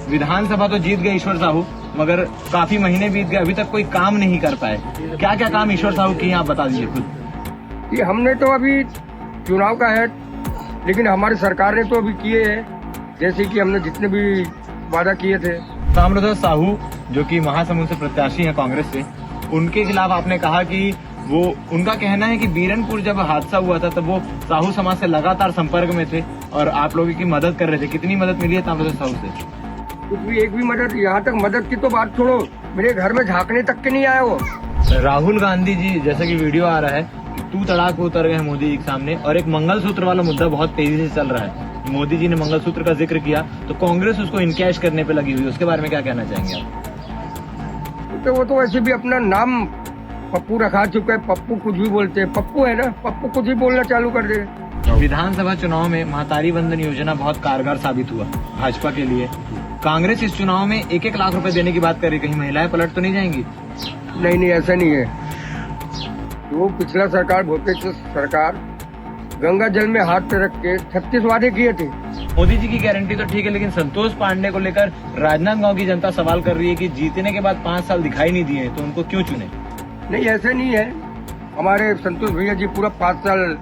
विधानसभा तो जीत गए ईश्वर साहू, मगर काफी महीने बीत गए, अभी तक कोई काम नहीं कर पाए। क्या क्या काम ईश्वर साहू किए आप बता दीजिए खुद। ये हमने तो अभी चुनाव का है, लेकिन हमारी सरकार ने तो अभी किए हैं, जैसे कि हमने जितने भी वादा किए थे। ताम्रध्वज साहू जो कि महासमुंद से प्रत्याशी हैं कांग्रेस से, उनके खिलाफ आपने कहा कि वो, उनका कहना है कि बीरनपुर जब हादसा हुआ था तब वो साहू समाज से लगातार संपर्क में थे और आप लोगों की मदद कर रहे थे। कितनी मदद मिली है ताम्रध्वज साहू से? कुछ भी, एक भी मदद, यहाँ तक मदद की तो बात छोड़ो, मेरे घर में झांकने तक के नहीं आया वो। राहुल गांधी जी, जैसा कि वीडियो आ रहा है, तू तड़ाक उतर गए मोदी जी के सामने, और एक मंगलसूत्र वाला मुद्दा बहुत तेजी से चल रहा है। मोदी जी ने मंगलसूत्र का जिक्र किया तो कांग्रेस उसको इनकैश करने पे लगी हुई, उसके बारे में क्या कहना चाहेंगे आप? तो वो तो वैसे भी अपना नाम पप्पू रखा चुका है, पप्पू कुछ भी बोलते हैं, पप्पू है ना, पप्पू कुछ भी बोलना चालू कर दे। विधानसभा चुनाव में महतारी वंदन योजना बहुत कारगर साबित हुआ भाजपा के लिए। कांग्रेस इस चुनाव में 1-1 लाख रुपए देने की बात कर रही, कहीं महिलाएं पलट तो नहीं जाएंगी? नहीं, ऐसा नहीं है। वो पिछला सरकार, भूपेश सरकार, गंगा जल में हाथ रख के 36 वादे किए थे। मोदी जी की गारंटी तो ठीक है, लेकिन संतोष पांडे को लेकर राजनांदगांव की जनता सवाल कर रही है कि जीतने के बाद 5 साल दिखाई नहीं दिए तो उनको क्यों चुने? नहीं, ऐसा नहीं है। हमारे संतोष भैया जी पूरा 5 साल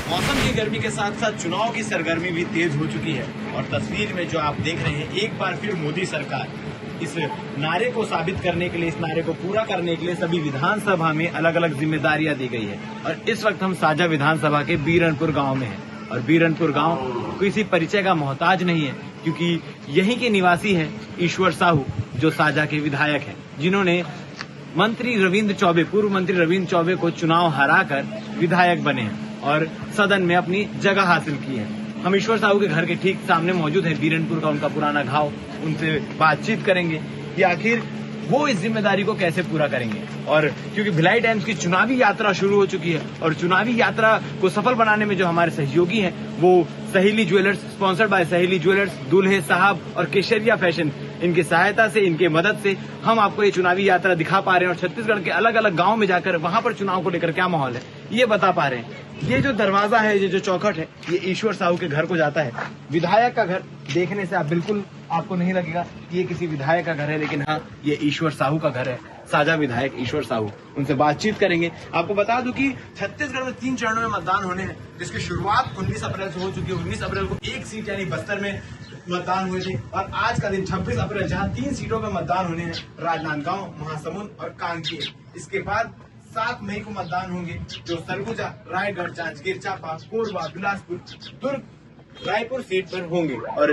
मौसम की गर्मी के साथ साथ चुनाव की सरगर्मी भी तेज हो चुकी है और तस्वीर में जो आप देख रहे हैं, एक बार फिर मोदी सरकार इस नारे को साबित करने के लिए, इस नारे को पूरा करने के लिए सभी विधानसभा में अलग अलग जिम्मेदारियां दी गई है। और इस वक्त हम साजा विधानसभा के बीरनपुर गांव में हैं और बीरनपुर गांव किसी परिचय का मोहताज नहीं है, क्योंकि यहीं के निवासी हैं ईश्वर साहू, जो साजा के विधायक हैं, जिन्होंने मंत्री रविंद्र चौबे, पूर्व मंत्री रविंद्र चौबे को चुनाव हराकर विधायक बने हैं और सदन में अपनी जगह हासिल की है। हम ईश्वर साहू के घर के ठीक सामने मौजूद हैं, बीरनपुर का उनका पुराना गांव, उनसे बातचीत करेंगे कि आखिर वो इस जिम्मेदारी को कैसे पूरा करेंगे। और क्योंकि भिलाई टाइम्स की चुनावी यात्रा शुरू हो चुकी है और चुनावी यात्रा को सफल बनाने में जो हमारे सहयोगी हैं वो सहेली ज्वेलर्स, स्पॉन्सर्ड बाय सहेली ज्वेलर्स, दूल्हे साहब और केशरिया फैशन, इनकी सहायता से, इनके मदद से हम आपको ये चुनावी यात्रा दिखा पा रहे हैं और छत्तीसगढ़ के अलग अलग गांव में जाकर वहां पर चुनाव को लेकर क्या माहौल है ये बता पा रहे हैं। ये जो दरवाजा है, ये जो चौखट है, ये ईश्वर साहू के घर को जाता है। विधायक का घर देखने से आपको नहीं लगेगा कि ये किसी विधायक का घर है, लेकिन हाँ, ये ईश्वर साहू का घर है। साजा विधायक ईश्वर साहू, उनसे बातचीत करेंगे। आपको बता दूं कि छत्तीसगढ़ में 3 चरणों में मतदान होने हैं, जिसकी शुरुआत 19 अप्रैल से हो चुकी है। 19 अप्रैल को 1 सीट यानी बस्तर में मतदान हुए थे और आज का दिन 26 अप्रैल, जहां 3 सीटों में मतदान होने हैं, राजनांदगांव, महासमुंद और कांकेर। इसके बाद 7 मई को मतदान होंगे, जो सरगुजा, रायगढ़, जांजगीर चांपा, कोरबा, बिलासपुर, दुर्ग, रायपुर सीट पर होंगे। और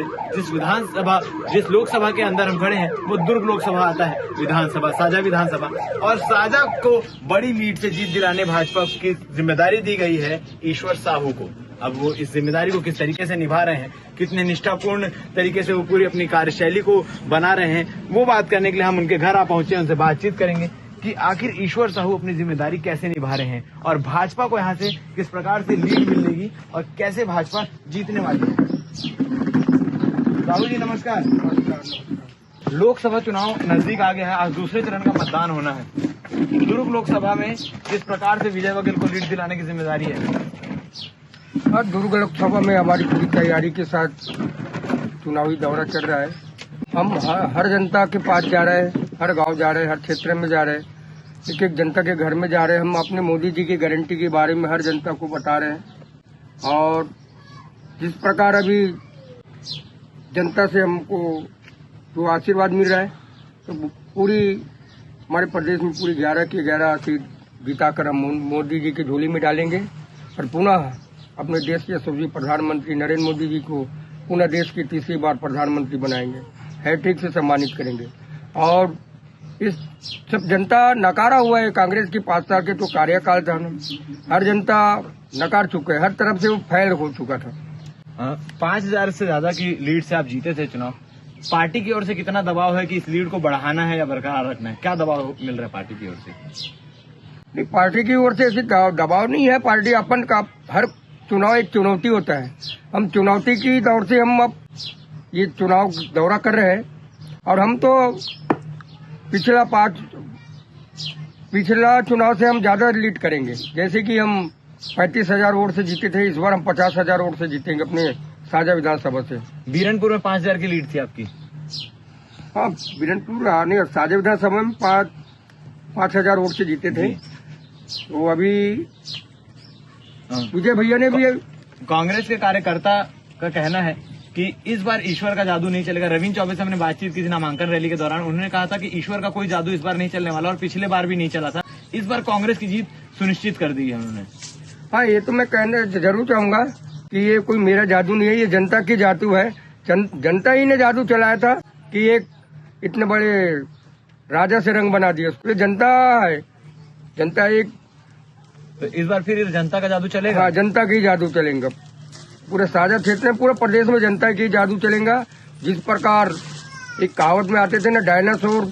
जिस लोकसभा के अंदर हम खड़े हैं वो दुर्ग लोकसभा आता है, विधानसभा, साजा विधानसभा। और साजा को बड़ी लीड से जीत दिलाने भाजपा की जिम्मेदारी दी गई है ईश्वर साहू को। अब वो इस जिम्मेदारी को किस तरीके से निभा रहे हैं, कितने निष्ठापूर्ण तरीके से वो पूरी अपनी कार्यशैली को बना रहे हैं, वो बात करने के लिए हम उनके घर आ पहुंचे, उनसे बातचीत करेंगे कि आखिर ईश्वर साहू अपनी जिम्मेदारी कैसे निभा रहे हैं और भाजपा को यहाँ से किस प्रकार से लीड मिलेगी और कैसे भाजपा जीतने वाली है। राहुल जी नमस्कार। लोकसभा चुनाव नजदीक आ गया है, आज दूसरे चरण का मतदान होना है। दुर्ग लोकसभा में किस प्रकार से विजय बघेल को लीड दिलाने की जिम्मेदारी है? और दुर्ग लोकसभा में हमारी पूरी तैयारी के साथ चुनावी दौरा चल रहा है। हम हर जनता के पास जा रहे हैं, हर गांव जा रहे हैं, हर क्षेत्र में जा रहे हैं, एक एक जनता के घर में जा रहे हैं। हम अपने मोदी जी की गारंटी के बारे में हर जनता को बता रहे हैं और जिस प्रकार अभी जनता से हमको जो आशीर्वाद मिल रहा है, तो पूरी हमारे प्रदेश में पूरी 11 की 11 सीट जीताकर हम मोदी जी की झोली में डालेंगे और पुनः अपने देश के यशस्वी प्रधानमंत्री नरेंद्र मोदी जी को पुनः देश की तीसरी बार प्रधानमंत्री बनाएंगे, हैट्रिक से सम्मानित करेंगे। और इस सब जनता नकारा हुआ है, कांग्रेस की 5 साल के तो कार्यकाल था, हर जनता नकार चुका है, हर तरफ से वो फैल हो चुका था। 5000 से ज्यादा की लीड से आप जीते थे चुनाव। पार्टी की ओर से कितना दबाव है कि इस लीड को बढ़ाना है या बरकरार रखना है? क्या दबाव मिल रहा है पार्टी की ओर से? नहीं, पार्टी की ओर से ऐसी दबाव नहीं है। पार्टी अपन का हर चुनाव एक चुनौती होता है। हम चुनौती की दौर से हम अब ये चुनाव दौरा कर रहे हैं और हम तो पिछला चुनाव से हम ज्यादा लीड करेंगे। जैसे कि हम 35,000 वोट से जीते थे, इस बार हम 50,000 वोट से जीतेंगे अपने साझा विधानसभा से। बीरनपुर में 5,000 की लीड थी आपकी। हाँ, बीरनपुर आने साझा विधानसभा में 5,000 वोट से जीते थे। तो अभी विजय भैया ने भी कांग्रेस के कार्यकर्ता का कहना है कि इस बार ईश्वर का जादू नहीं चलेगा। रविंद्र चौबे से हमने बातचीत की थी नामांकन रैली के दौरान, उन्होंने कहा था कि ईश्वर का कोई जादू इस बार नहीं चलने वाला और पिछले बार भी नहीं चला था। इस बार कांग्रेस की जीत सुनिश्चित कर दी है उन्होंने। हाँ, ये तो मैं कहना जरूर चाहूंगा कि ये कोई मेरा जादू नहीं है, ये जनता की जादू है। जनता ही ने जादू चलाया था कि एक इतने बड़े राजा से रंग बना दिया उसको। जनता है, जनता एक। तो इस बार फिर जनता का जादू चलेगा। हाँ, जनता की जादू चलेगा। पूरे साझा क्षेत्र में, पूरे प्रदेश में जनता की जादू चलेगा। जिस प्रकार एक कहावत में आते थे ना, डायनासोर,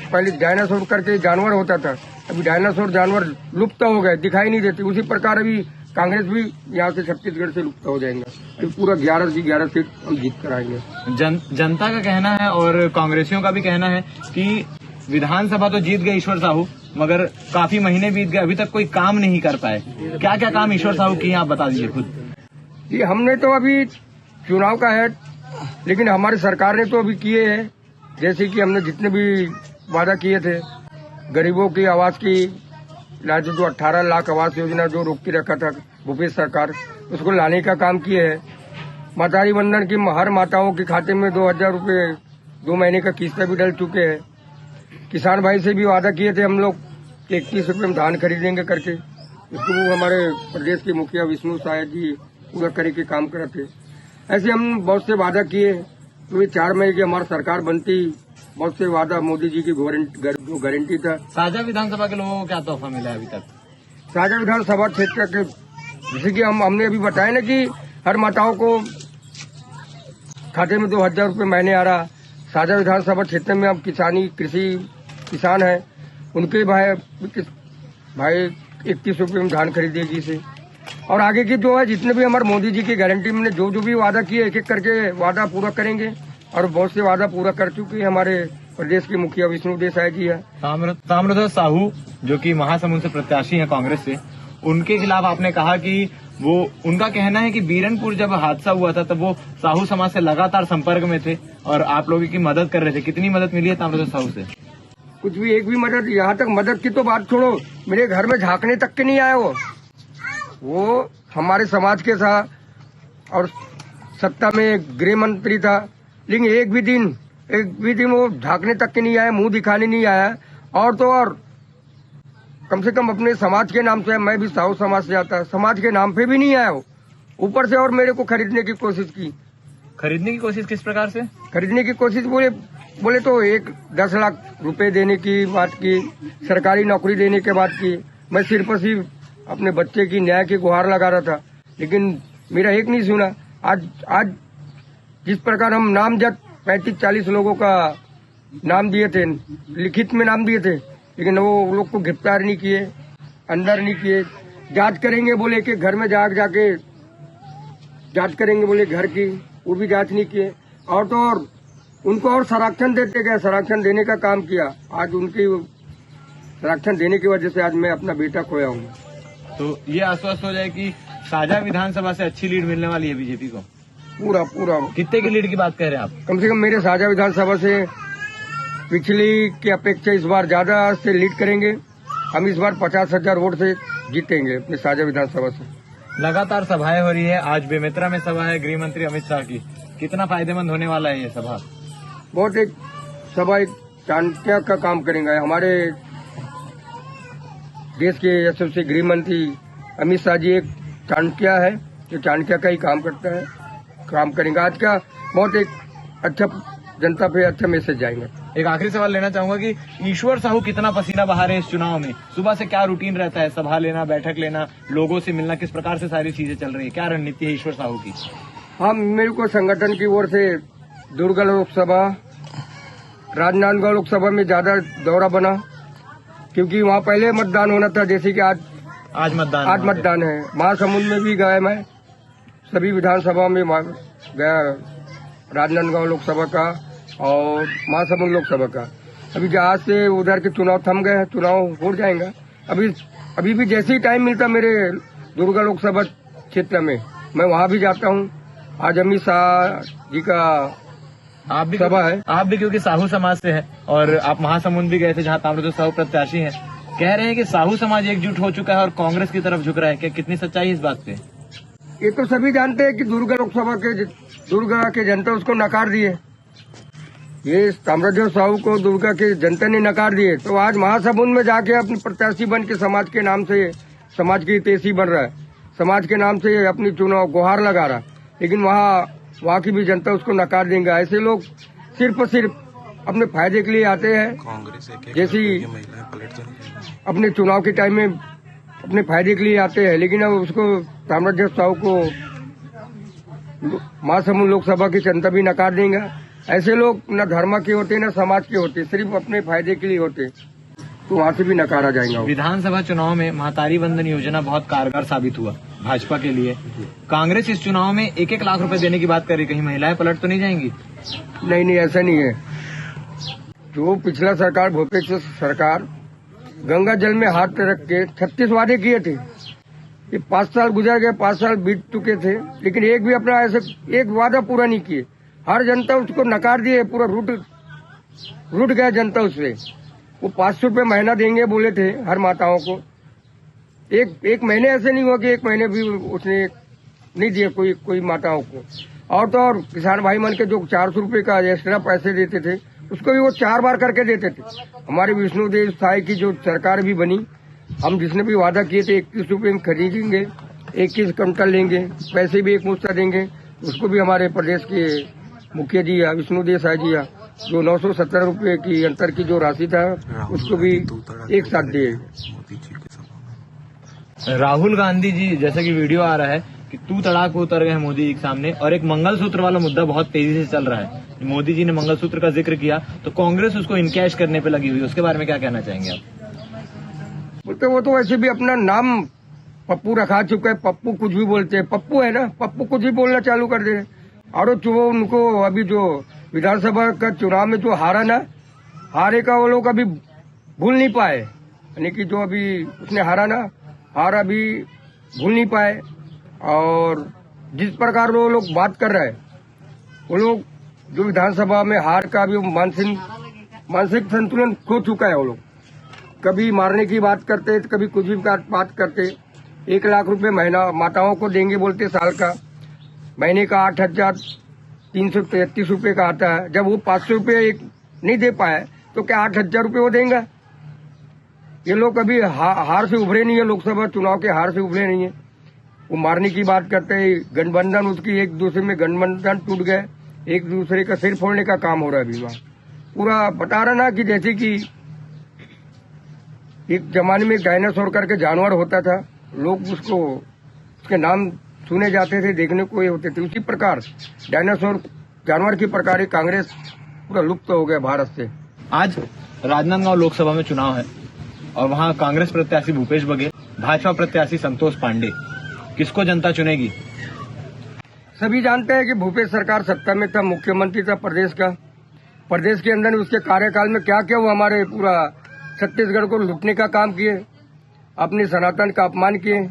पहले डायनासोर करके जानवर होता था, अभी डायनासोर जानवर लुप्त हो गए, दिखाई नहीं देते। उसी प्रकार अभी कांग्रेस भी यहाँ से छत्तीसगढ़ से लुप्त हो जाएगा। फिर पूरा 11 की 11 सीट हम जीत कर आएंगे। जनता का कहना है और कांग्रेसियों का भी कहना है कि विधानसभा तो जीत गए ईश्वर साहू, मगर काफी महीने बीत गए, अभी तक कोई काम नहीं कर पाए। क्या क्या काम ईश्वर साहू किए आप बता दीजिए खुद। ये हमने तो अभी चुनाव का है, लेकिन हमारी सरकार ने तो अभी किए हैं। जैसे कि हमने जितने भी वादा किए थे, गरीबों की आवास की राज्य जो 18 लाख आवास योजना जो रोक के रखा था भूपेश सरकार, उसको लाने का काम किए है। मातारी बंधन की हर माताओं के खाते में 2,000 रूपये 2 महीने का किस्त भी डल चुके हैं। किसान भाई से भी वादा किए थे हम लोग कि 31 रुपये में धान खरीदेंगे करके, इसको वो हमारे प्रदेश के मुखिया विष्णु साय जी पूरा करे के काम करते। ऐसे हम बहुत से वादा किए। तो 4 मई की हमारी सरकार बनती, बहुत से वादा मोदी जी की गारंटी था। साझा विधानसभा के लोगों को क्या तोहफा मिला है अभी तक? साझा विधानसभा क्षेत्र के जैसे कि हमने अभी बताया ना कि हर माताओं को खाते में 2,000 रूपये महीने आ रहा। साझा विधानसभा क्षेत्र में अब कृषि किसान है, उनके भाई 31 रुपये में धान खरीदेगी से। और आगे की जो है जितने भी हमारे मोदी जी की गारंटी में जो भी वादा किए, एक एक करके वादा पूरा करेंगे। और बहुत से वादा पूरा कर चुके हमारे प्रदेश के मुखिया विष्णु देसाई जी है। ताम्रध्वज साहू जो कि महासमुंद से प्रत्याशी हैं कांग्रेस से, उनके खिलाफ आपने कहा कि वो, उनका कहना है कि बीरनपुर जब हादसा हुआ था तब वो साहू समाज से लगातार संपर्क में थे और आप लोगों की मदद कर रहे थे। कितनी मदद मिली है ताम्रध्वज साहू से? कुछ भी, एक भी मदद, यहाँ तक मदद की तो बात छोड़ो, मेरे घर में झांकने तक के नहीं आया वो हमारे समाज के था और सत्ता में गृह मंत्री था, लेकिन एक भी दिन वो झांकने तक के नहीं आया, मुंह दिखाने नहीं आया। और तो और कम से कम अपने समाज के नाम से, मैं भी साहू समाज से आता, समाज के नाम पे भी नहीं आया वो। ऊपर से और मेरे को खरीदने की कोशिश की। खरीदने की कोशिश किस प्रकार से? खरीदने की कोशिश बोले तो 10 लाख रुपए देने की बात की, सरकारी नौकरी देने के बात की। मैं सिर्फ अपने बच्चे की न्याय की गुहार लगा रहा था, लेकिन मेरा एक नहीं सुना। आज जिस प्रकार हम नामजद 35-40 लोगों का नाम दिए थे, लिखित में नाम दिए थे, लेकिन वो लोग को गिरफ्तार नहीं किए, अंदर नहीं किए। जांच करेंगे बोले कि घर में जाके जांच करेंगे बोले घर की, वो भी जांच नहीं किए। और तो और उनको और संरक्षण देते गए, संरक्षण देने का काम किया। आज उनकी संरक्षण देने की वजह से आज मैं अपना बेटा खोया हूँ। तो ये आश्वस्त हो जाए कि साझा विधानसभा से अच्छी लीड मिलने वाली है बीजेपी को? पूरा। कितने की लीड की बात कर रहे हैं आप? कम से कम मेरे साझा विधानसभा से पिछली की अपेक्षा इस बार ज्यादा से लीड करेंगे। हम इस बार 50,000 वोट से जीतेंगे अपने साझा विधानसभा से। लगातार सभाएं हो रही है, आज बेमेतरा में सभा है गृह मंत्री अमित शाह की, कितना फायदेमंद होने वाला है ये सभा? बहुत एक सभा एक चाणक्य का काम करेंगे। हमारे देश के यशस्वी गृह मंत्री अमित शाह जी एक चाणक्य है, जो चाणक्य का ही काम करता है, काम करेंगे। आज का बहुत एक अच्छा जनता पे अच्छा मैसेज जाएंगे। एक आखिरी सवाल लेना चाहूंगा कि ईश्वर साहू कितना पसीना बहा रहे हैं इस चुनाव में? सुबह से क्या रूटीन रहता है? सभा लेना, बैठक लेना, लोगों से मिलना, किस प्रकार से सारी चीजें चल रही है? क्या रणनीति है ईश्वर साहू की? हाँ, मेरे को संगठन की ओर से दुर्ग लोकसभा, राजनांदगांव लोकसभा में ज्यादा दौरा बना, क्योंकि वहाँ पहले मतदान होना था। जैसे कि आज मतदान है। महासमुंद में भी गए मैं, सभी विधानसभा में गया, राजनांदगांव लोकसभा का और महासमुंद लोकसभा का। अभी जहाँ से उधर के चुनाव थम गए हैं, चुनाव हो जाएगा। अभी भी जैसे ही टाइम मिलता मेरे दुर्गा लोकसभा क्षेत्र में मैं वहाँ भी जाता हूँ। आज अमित शाह जी का आप भी सभा है। आप भी क्योंकि साहू समाज से है और आप महासमुंद भी गए थे जहाँ ताम्रध्वज साहू प्रत्याशी हैं, कह रहे हैं कि साहू समाज एकजुट हो चुका है और कांग्रेस की तरफ झुक रहा है। क्या कितनी सच्चाई है इस बात पे? ये तो सभी जानते हैं कि दुर्गा लोकसभा के दुर्गा के जनता उसको नकार दिए। ये ताम्रध्वज साहू को दुर्गा के जनता ने नकार दिए, तो आज महासमुंद में जाके अपनी प्रत्याशी बन के समाज के नाम से, समाज की हितैषी बन रहा है, समाज के नाम से अपनी चुनाव गुहार लगा रहा। लेकिन वहाँ की भी जनता उसको नकार देंगे। ऐसे लोग सिर्फ और सिर्फ अपने फायदे के लिए आते हैं, जैसे अपने चुनाव के टाइम में अपने फायदे के लिए आते हैं। लेकिन अब उसको ताम्रध्वज साहू को महासमुंद लोकसभा की जनता भी नकार देंगे। ऐसे लोग न धर्म के होते न समाज के होते, सिर्फ अपने फायदे के लिए होते, तो वहाँ से भी नकारा जाएगा। विधानसभा चुनाव में महतारी बंधन योजना बहुत कारगर साबित हुआ भाजपा के लिए। कांग्रेस इस चुनाव में 1-1 लाख रुपए देने की बात कर रही, कहीं महिलाएं पलट तो नहीं जाएंगी? नहीं, ऐसा नहीं है। जो पिछला सरकार, भूपेश सरकार, गंगा जल में हाथ रख के 36 वादे किए थे। ये 5 साल गुजर गए, 5 साल बीत चुके थे, लेकिन एक भी अपना ऐसे एक वादा पूरा नहीं किए। हर जनता उसको नकार दिए, पूरा रूट गया जनता उससे। वो 500 रुपये महीना देंगे बोले थे हर माताओं को। एक महीने ऐसे नहीं हुआ कि एक महीने भी उसने नहीं दिए कोई माताओं को। और तो और किसान भाई मन के जो 400 रुपये का एक्स्ट्रा पैसे देते थे, उसको भी वो 4 बार करके देते थे। हमारे विष्णुदेव साय की जो सरकार भी बनी, हम जिसने भी वादा किए थे 21 रुपये में खरीदेंगे, 21 क्विंटल लेंगे, पैसे भी एक मुश्त देंगे, उसको भी हमारे प्रदेश के मुखिया जी या विष्णुदेव साय जी या जो 970 रुपये की अंतर की जो राशि था उसको भी एक साथ दिए। राहुल गांधी जी, जैसा कि वीडियो आ रहा है कि तू तड़ाक उतर गए मोदी जी के सामने, और एक मंगलसूत्र वाला मुद्दा बहुत तेजी से चल रहा है। मोदी जी ने मंगलसूत्र का जिक्र किया तो कांग्रेस उसको इनकैश करने पे लगी हुई, उसके बारे में क्या कहना चाहेंगे आप? बोलते वो तो वैसे भी अपना नाम पप्पू रखा चुका है, पप्पू कुछ भी बोलते हैं, पप्पू है ना, पप्पू कुछ भी बोलना चालू कर दे। और जो उनको अभी जो विधानसभा का चुनाव में जो हारा ना, हारे का वो लोग अभी भूल नहीं पाए। यानी कि जो अभी उसने हारा भी भूल नहीं पाए। और जिस प्रकार वो लोग बात कर रहे हैं, वो लोग जो विधानसभा में हार का भी मानसिक संतुलन खो चुका है। वो लोग कभी मारने की बात करते, कभी कुछ भी बात करते। 1 लाख रुपए महीना माताओं को देंगे बोलते, साल का, महीने का 8,333 रुपये का आता है। जब वो 500 रुपये एक नहीं दे पाए तो क्या 8,000 रुपये वो देंगे? ये लोग कभी हार से उभरे नहीं है, लोकसभा चुनाव के हार से उभरे नहीं है। वो मारने की बात करते हैं, गठबंधन उसकी एक दूसरे में गठबंधन टूट गए, एक दूसरे का सिर फोड़ने का काम हो रहा है अभी वहाँ। पूरा बता रहा ना कि जैसे कि एक जमाने में डायनासोर करके जानवर होता था, लोग उसके नाम सुने जाते थे, देखने को ये होते थे। उसी प्रकार डायनासोर जानवर की प्रकार कांग्रेस पूरा लुप्त हो गया भारत से। आज राजनांदगांव लोकसभा में चुनाव है और वहां कांग्रेस प्रत्याशी भूपेश बघेल, भाजपा प्रत्याशी संतोष पांडे, किसको जनता चुनेगी? सभी जानते हैं कि भूपेश सरकार सत्ता में था, मुख्यमंत्री था प्रदेश का। प्रदेश के अंदर उसके कार्यकाल में क्या क्या वो हमारे पूरा छत्तीसगढ़ को लूटने का काम किए, अपने सनातन का अपमान किए।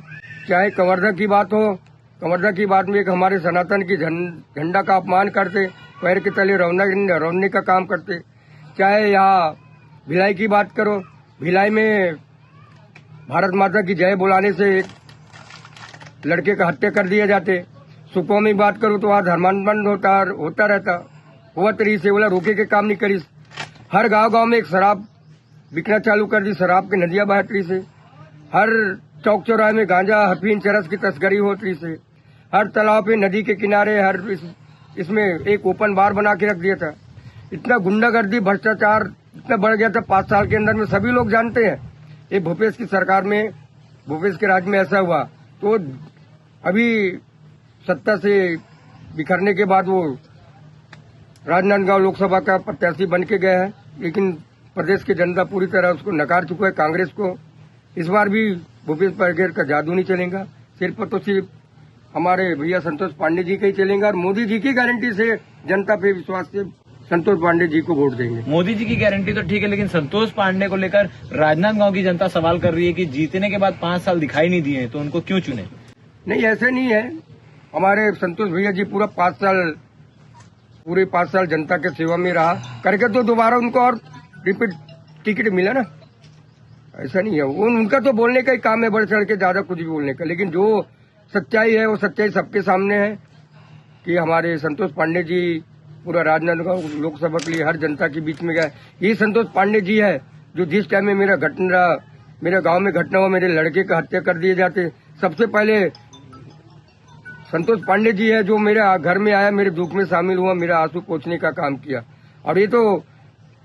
चाहे कवर्धा की बात हो, कवर्धा की बात में एक हमारे सनातन की झंडा का अपमान करते, पैर के तले रौनने का काम करते। चाहे यहाँ भिलाई की बात करो, भिलाई में भारत माता की जय बुलाने से एक लड़के का हत्या कर दिया जाते। सुपौल में बात करो तो वहाँ धर्मांतरण होता रहता, हुआ तरी से बोला रोके के काम नहीं करी। हर गांव में एक शराब बिकना चालू कर दी, शराब की नदियां बहतरी से। हर चौक चौराहे में गांजा, हफीम, चरस की तस्करी होती से। हर तालाब पे, नदी के किनारे, हर इसमें एक ओपन बार बना के रख दिया था। इतना गुंडागर्दी, भ्रष्टाचार इतना बढ़ गया था 5 साल के अंदर में, सभी लोग जानते हैं। ये भूपेश की सरकार में, भूपेश के राज में ऐसा हुआ। तो अभी सत्ता से बिखरने के बाद वो राजनांदगांव लोकसभा का प्रत्याशी बन के गया है, लेकिन प्रदेश की जनता पूरी तरह उसको नकार चुका है, कांग्रेस को। इस बार भी भूपेश बघेल का जादू नहीं चलेगा। सिर्फ तो सिर्फ हमारे भैया संतोष पांडे जी के ही चलेंगे और मोदी जी की गारंटी से जनता पे विश्वास से संतोष पांडे जी को वोट देंगे। मोदी जी की गारंटी तो ठीक है, लेकिन संतोष पांडे को लेकर राजनांदगांव की जनता सवाल कर रही है कि जीतने के बाद 5 साल दिखाई नहीं दिए तो उनको क्यों चुने? नहीं, ऐसे नहीं है। हमारे संतोष भैया जी पूरे 5 साल जनता के सेवा में रहा करके तो दोबारा उनको और रिपीट टिकट मिला ना। ऐसा नहीं है, उनका तो बोलने का ही काम है, बढ़ चढ़ के ज्यादा कुछ भी बोलने का, लेकिन जो सच्चाई है वो सच्चाई सबके सामने है कि हमारे संतोष पांडे जी पूरा राजनांदगांव लोकसभा के लिए हर जनता के बीच में गए। यही संतोष पांडे जी है जो जिस टाइम में मेरे गांव में घटना हुआ, मेरे लड़के का हत्या कर दिए जाते, सबसे पहले संतोष पांडे जी है जो मेरे घर में आया, मेरे दुख में शामिल हुआ, मेरा आंसू पोंछने का काम किया। और ये तो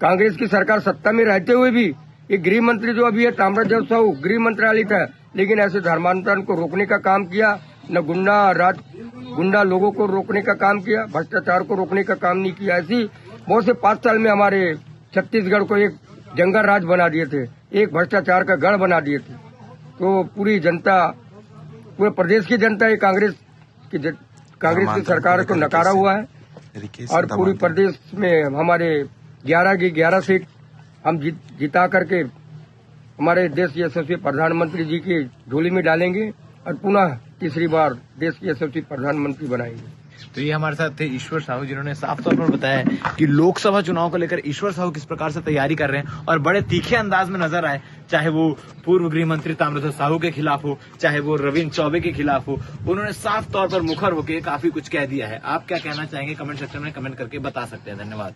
कांग्रेस की सरकार सत्ता में रहते हुए भी ये गृह मंत्री जो अभी है ताम्रध्वज साहू गृह मंत्रालय था, लेकिन ऐसे धर्मांतरण को रोकने का काम किया, न गुंडा लोगों को रोकने का काम किया, भ्रष्टाचार को रोकने का काम नहीं किया। ऐसी बहुत से 5 साल में हमारे छत्तीसगढ़ को एक जंगल राज बना दिए थे, एक भ्रष्टाचार का गढ़ बना दिए थे। तो पूरी जनता, पूरे प्रदेश की जनता ये कांग्रेस की सरकार को नकारा हुआ है और पूरी प्रदेश में हमारे 11 की 11 सीट हम जिता करके हमारे देश के यशस्वी प्रधानमंत्री जी की झोली में डालेंगे और पुनः तीसरी बार देश के यशस्वी प्रधानमंत्री बनाएंगे। तो ये हमारे साथ थे ईश्वर साहू, जिन्होंने साफ तौर पर बताया है कि लोकसभा चुनाव को लेकर ईश्वर साहू किस प्रकार से तैयारी कर रहे हैं और बड़े तीखे अंदाज में नजर आए, चाहे वो पूर्व गृह मंत्री ताम्रध्वज साहू के खिलाफ हो, चाहे वो रविंद्र चौबे के खिलाफ हो। उन्होंने साफ तौर पर मुखर होकर काफी कुछ कह दिया है। आप क्या कहना चाहेंगे? कमेंट सेक्शन में कमेंट करके बता सकते हैं। धन्यवाद।